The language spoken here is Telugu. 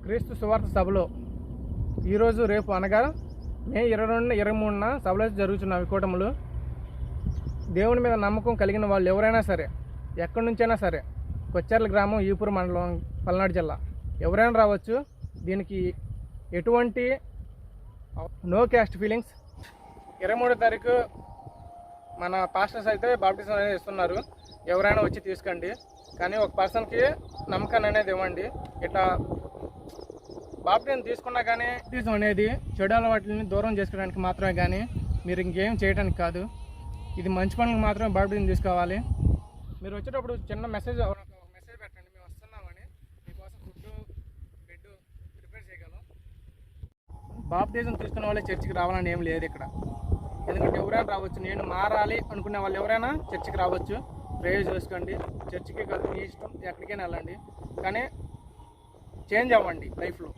క్రీస్తు సువార్త సభలో ఈరోజు రేపు అనగా మే 22, 23న సభలో జరుగుతున్న కూటములు దేవుని మీద నమ్మకం కలిగిన వాళ్ళు ఎవరైనా సరే, ఎక్కడి నుంచైనా సరే, కొచ్చెర్ల గ్రామం, ఈపూరు మండలం, పల్నాడు జిల్లా ఎవరైనా రావచ్చు. దీనికి ఎటువంటి నో క్యాస్ట్ ఫీలింగ్స్. 23వ తారీఖు మన పాస్టర్స్ అయితే బాప్టిజం అనేది ఇస్తున్నారు. ఎవరైనా వచ్చి తీసుకోండి, కానీ ఒక పర్సన్కి నమ్మకాన్ని అనేది ఇవ్వండి. ఇట్లా బాప్టిజం తీసుకున్నా కానీ బాప్టిజం అనేది చెడు అలవాట్లని దూరం చేసుకోవడానికి మాత్రమే, కానీ మీరు ఇంకేం చేయడానికి కాదు. ఇది మంచి పనులకు మాత్రమే బాప్టిజం తీసుకోవాలి. మీరు వచ్చేటప్పుడు చిన్న మెసేజ్ పెట్టండి, మేము వస్తున్నామని, మీకోసం ఫుడ్, బెడ్ ప్రిపేర్ చేయగలం. బాప్టిజం తీసుకున్న వాళ్ళే చర్చికి రావాలని ఏం లేదు ఇక్కడ. ఎందుకంటే ఎవరైనా రావచ్చు. నేను మారాలి అనుకునే వాళ్ళు ఎవరైనా చర్చికి రావచ్చు. ప్రేయర్ చేసుకోండి, చర్చికి మీ ఇష్టం, ఎక్కడికైనా వెళ్ళండి, కానీ చేంజ్ అవ్వండి లైఫ్లో.